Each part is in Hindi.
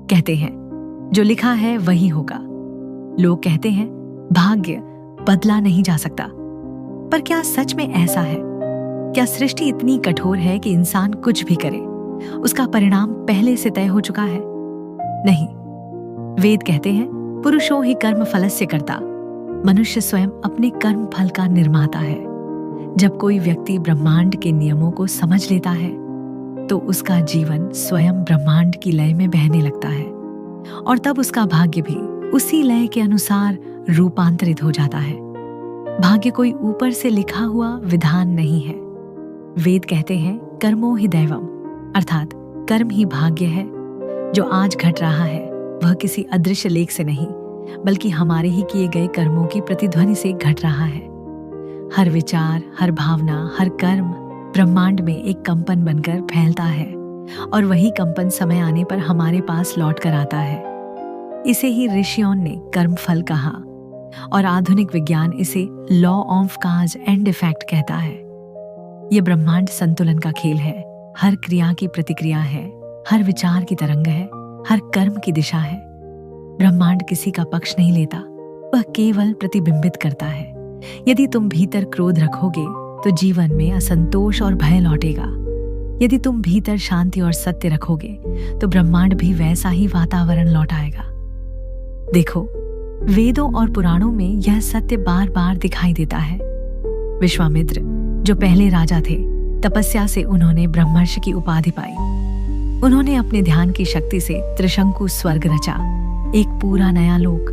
कहते हैं जो लिखा है वही होगा। लोग कहते हैं भाग्य बदला नहीं जा सकता, पर क्या सच में ऐसा है? क्या सृष्टि इतनी कठोर है कि इंसान कुछ भी करे उसका परिणाम पहले से तय हो चुका है? नहीं, वेद कहते हैं पुरुषों ही कर्म फलस्य कर्ता, मनुष्य स्वयं अपने कर्म फल का निर्माता है। जब कोई व्यक्ति ब्रह्मांड के नियमों को समझ लेता है तो उसका जीवन स्वयं ब्रह्मांड की लय में बहने लगता है और तब उसका भाग्य भी उसी लय के अनुसार रूपांतरित हो जाता है। भाग्य कोई ऊपर से लिखा हुआ विधान नहीं है। वेद कहते हैं कर्मो ही दैवम, अर्थात कर्म ही भाग्य है। जो आज घट रहा है वह किसी अदृश्य लेख से नहीं, बल्कि हमारे ही किए गए कर्मों की प्रतिध्वनि से घट रहा है। हर विचार, हर भावना, हर कर्म ब्रह्मांड में एक कंपन बनकर फैलता है और वही कंपन समय आने पर हमारे पास लौट कर आता है। इसे ही ऋषियों ने कर्म फल कहा और आधुनिक विज्ञान इसे law of cause and effect कहता है। यह ब्रह्मांड संतुलन का खेल है। हर क्रिया की प्रतिक्रिया है, हर विचार की तरंग है, हर कर्म की दिशा है। ब्रह्मांड किसी का पक्ष नहीं लेता, वह केवल प्रतिबिंबित करता है। यदि तुम भीतर क्रोध रखोगे तो जीवन में असंतोष और भय लौटेगा। यदि तुम भीतर शांति और सत्य रखोगे तो ब्रह्मांड भी वैसा ही वातावरण लौटाएगा। देखो, वेदों और पुराणों में यह सत्य बार बार दिखाई देता है। विश्वामित्र जो पहले राजा थे, तपस्या से उन्होंने ब्रह्मर्षि की उपाधि पाई। उन्होंने अपने ध्यान की शक्ति से त्रिशंकु स्वर्ग रचा, एक पूरा नया लोक।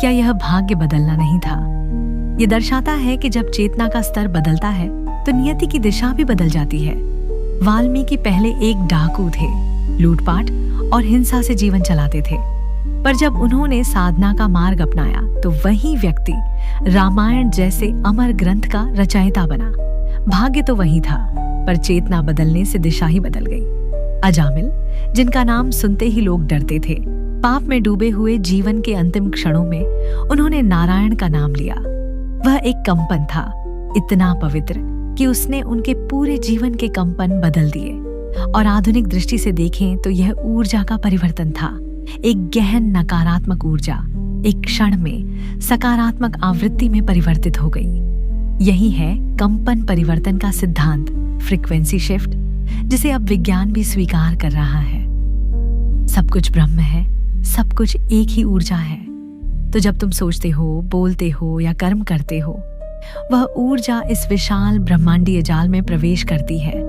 क्या यह भाग्य बदलना नहीं था? यह दर्शाता है कि जब चेतना का स्तर बदलता है तो नियति की दिशा भी बदल जाती है। वाल्मीकि पहले एक डाकू थे, लूटपाट और हिंसा से जीवन चलाते थे, पर जब उन्होंने साधना का मार्ग अपनाया तो वही व्यक्ति रामायण जैसे अमर ग्रंथ का रचयिता बना। भाग्य तो वही था, पर चेतना बदलने से दिशा ही बदल गई। अजामिल, जिनका नाम सुनते ही लोग डरते थे, पाप में डूबे हुए जीवन के अंतिम क्षणों में उन्होंने नारायण का नाम लिया। वह एक कंपन था, इतना पवित्र कि उसने उनके पूरे जीवन के कंपन बदल दिए। और आधुनिक दृष्टि से देखें तो यह ऊर्जा का परिवर्तन था, एक गहन नकारात्मक ऊर्जा एक क्षण में सकारात्मक आवृत्ति में परिवर्तित हो गई। यही है कंपन परिवर्तन का सिद्धांत, फ्रीक्वेंसी शिफ्ट, जिसे अब विज्ञान भी स्वीकार कर रहा है। सब कुछ ब्रह्म है, सब कुछ एक ही ऊर्जा है। तो जब तुम सोचते हो, बोलते हो या कर्म करते हो, वह ऊर्जा इस विशाल ब्रह्मांडीय जाल में प्रवेश करती है।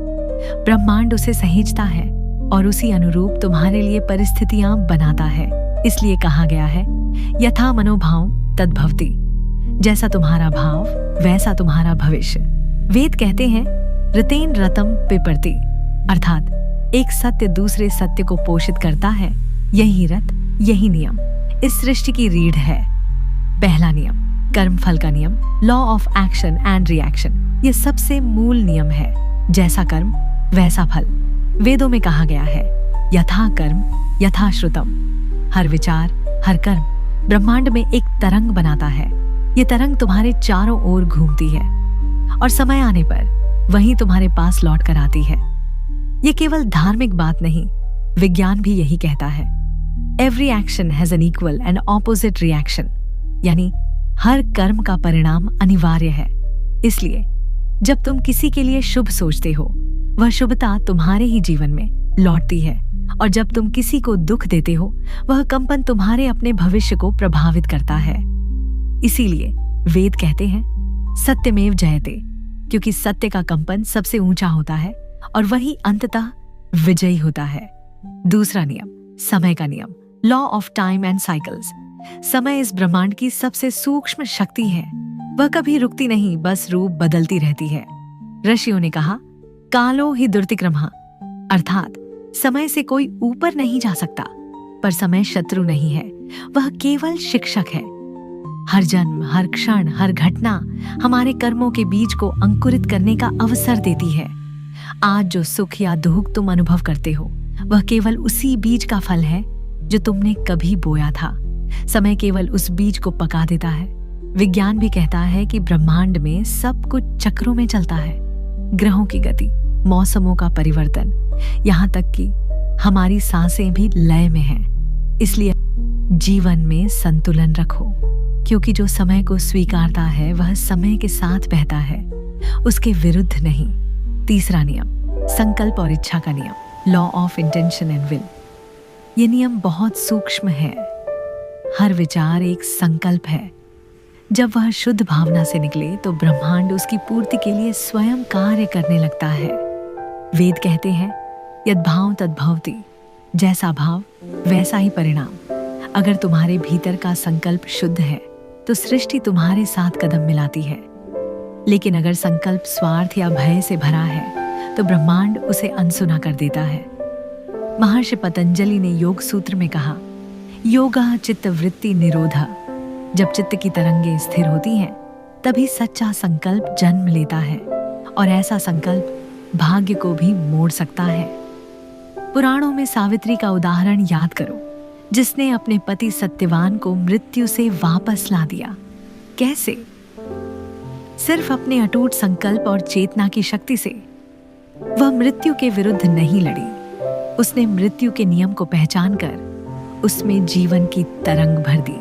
ब्रह्मांड उसे सहेजता है और उसी अनुरूप तुम्हारे लिए परिस्थितियां बनाता है। इसलिए कहा गया है यथा मनोभाव तद्भवति, जैसा तुम्हारा भाव वैसा तुम्हारा भविष्य। वेद कहते हैं ऋतेन रतम पिपर्ति, अर्थात एक सत्य दूसरे सत्य को पोषित करता है। यही रत, यही नियम इस सृष्टि की रीढ़ है। पहला नियम, कर्म फल का नियम, law of action and reaction, यह सबसे मूल नियम है। जैसा कर्म वैसा फल। वेदों में कहा गया है यथा कर्म यथा श्रुतम। हर विचार, हर कर्म ब्रह्मांड में एक तरंग बनाता है। ये तरंग तुम्हारे चारों ओर घूमती है और समय आने पर वही तुम्हारे पास लौट कर आती है। ये केवल धार्मिक बात नहीं, विज्ञान भी यही कहता है। Every action has an equal and opposite reaction, यानी हर कर्म का परिणाम अनिवार्य है। इसलिए जब तुम किसी के लिए शुभ सोचते हो, वह शुभता तुम्हारे ही जीवन में लौटती है, और जब तुम किसी को दुख देते हो, वह कंपन तुम्हारे अपने भविष्य को प्रभावित करता है। इसीलिए वेद कहते हैं सत्यमेव जयते, क्योंकि सत्य का कंपन सबसे ऊंचा होता है और वही अंततः विजयी होता है। दूसरा नियम, समय का नियम, law of time and cycles. समय इस ब्रह्मांड की सबसे सूक्ष्म शक्ति है। वह कभी रुकती नहीं, बस रूप बदलती रहती है। ऋषियों ने कहा कालो ही दुर्तिक्रमः, अर्थात समय से कोई ऊपर नहीं जा सकता, पर समय शत्रु नहीं है, वह केवल शिक्षक है। हर जन्म, हर क्षण, हर घटना हमारे कर्मों के बीज को अंकुरित करने का अवसर देती है। आज जो सुख या दुख तुम अनुभव करते हो, वह केवल उसी बीज का फल है जो तुमने कभी बोया था। समय केवल उस बीज को पका देता है। विज्ञान भी कहता है कि ब्रह्मांड में सब कुछ चक्रों में चलता है। ग्रहों की गति, मौसमों का परिवर्तन, यहाँ तक कि हमारी सांसें भी लय में हैं। इसलिए जीवन में संतुलन रखो, क्योंकि जो समय को स्वीकारता है वह समय के साथ बहता है, उसके विरुद्ध नहीं। तीसरा नियम, संकल्प और इच्छा का नियम, law of intention and will. ये नियम बहुत सूक्ष्म है। हर विचार एक संकल्प है। जब वह शुद्ध भावना से निकले तो ब्रह्मांड उसकी पूर्ति के लिए स्वयं कार्य करने लगता है। वेद कहते हैं, यद्भाव तद्भवति, जैसा भाव वैसा ही परिणाम। अगर तुम्हारे भीतर का संकल्प शुद्ध है तो सृष्टि तुम्हारे साथ कदम मिलाती है। लेकिन अगर संकल्प स्वार्थ या भय से भरा है तो ब्रह्मांड उसे अनसुना कर देता है। महर्षि पतंजलि ने योग सूत्र में कहा, योगा चित्त वृत्ति निरोधा। जब चित्त की तरंगें स्थिर होती हैं तभी सच्चा संकल्प जन्म लेता है, और ऐसा संकल्प भाग्य को भी मोड़ सकता है। पुराणों में सावित्री का उदाहरण याद करो, जिसने अपने पति सत्यवान को मृत्यु से वापस ला दिया। कैसे? सिर्फ अपने अटूट संकल्प और चेतना की शक्ति से। वह मृत्यु के विरुद्ध नहीं लड़ी, उसने मृत्यु के नियम को पहचान कर उसमें जीवन की तरंग भर दी।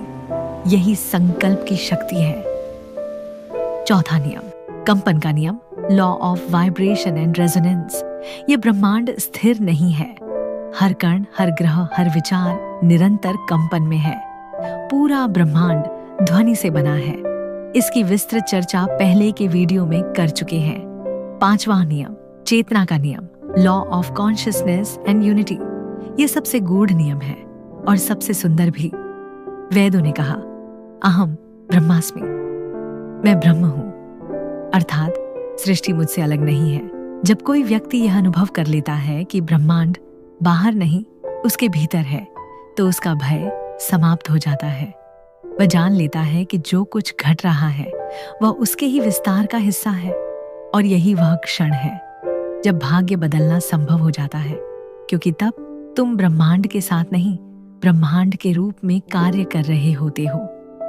यही संकल्प की शक्ति है। चौथा नियम, कंपन का नियम, law of vibration and resonance. ये ब्रह्मांड स्थिर नहीं है। हर कण, हर ग्रह, हर विचार निरंतर कंपन में है। पूरा ब्रह्मांड ध्वनि से बना है। इसकी विस्तृत चर्चा पहले के वीडियो में कर चुके हैं। पांचवा नियम, चेतना का नियम, law of consciousness and unity. ये सबसे गूढ़ नियम है और सबसे सुंदर भी। वेदों ने कहा, अहम ब्रह्मास्मि, मैं ब्रह्म हूं, अर्थात सृष्टि मुझसे अलग नहीं है। जब कोई व्यक्ति यह अनुभव कर लेता है कि ब्रह्मांड बाहर नहीं उसके भीतर है, तो उसका भय समाप्त हो जाता है। वह जान लेता है कि जो कुछ घट रहा है वह उसके ही विस्तार का हिस्सा है, और यही वह क्षण है जब भाग्य बदलना संभव हो जाता है, क्योंकि तब तुम ब्रह्मांड के साथ नहीं, ब्रह्मांड के रूप में कार्य कर रहे होते हो।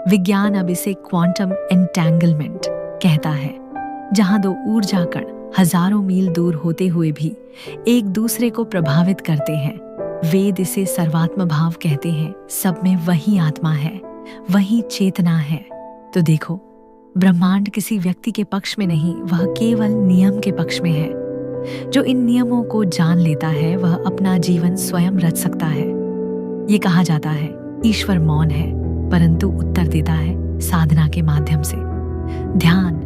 विज्ञान अब इसे क्वांटम एंटेंगलमेंट कहता है, जहां दो ऊर्जा कण हजारों मील दूर होते हुए भी एक दूसरे को प्रभावित करते हैं। वेद इसे सर्वात्म भाव कहते हैं। सब में वही आत्मा है, वही चेतना है। तो देखो, ब्रह्मांड किसी व्यक्ति के पक्ष में नहीं, वह केवल नियम के पक्ष में है। जो इन नियमों को जान लेता है वह अपना जीवन स्वयं रच सकता है। ये कहा जाता है, ईश्वर मौन है परंतु उत्तर देता है साधना के माध्यम से। ध्यान,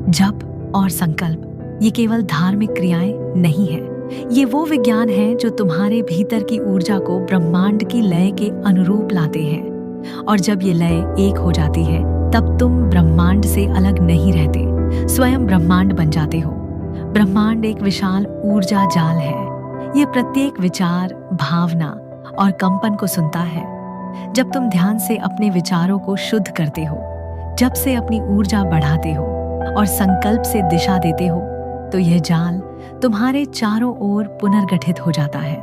जप और संकल्प ये केवल धार्मिक क्रियाएं नहीं है। ये वो विज्ञान है जो तुम्हारे भीतर की ऊर्जा को ब्रह्मांड की लय के अनुरूप लाते हैं। और जब ये लय एक हो जाती है तब तुम ब्रह्मांड से अलग नहीं रहते, स्वयं ब्रह्मांड बन जाते हो। ब्रह्मांड एक विशाल ऊर्जा जाल है। ये प्रत्येक विचार, भावना और कंपन को सुनता है। जब तुम ध्यान से अपने विचारों को शुद्ध करते हो, जब से अपनी ऊर्जा बढ़ाते हो और संकल्प से दिशा देते हो, तो यह जाल तुम्हारे चारों ओर पुनर्गठित हो जाता है।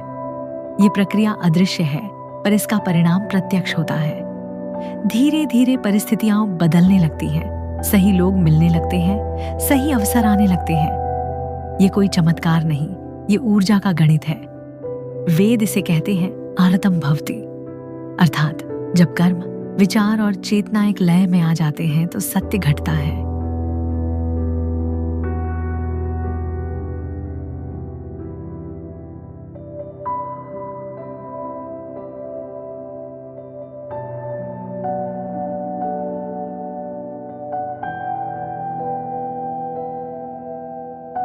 ये प्रक्रिया अदृश्य है, पर इसका परिणाम प्रत्यक्ष होता है। धीरे धीरे परिस्थितियां बदलने लगती हैं, सही लोग मिलने लगते हैं, सही अवसर आने लगते हैं। ये कोई चमत्कार नहीं, ये ऊर्जा का गणित है। वेद इसे कहते हैं आरतम भवति, अर्थात जब कर्म, विचार और चेतना एक लय में आ जाते हैं तो सत्य घटता है।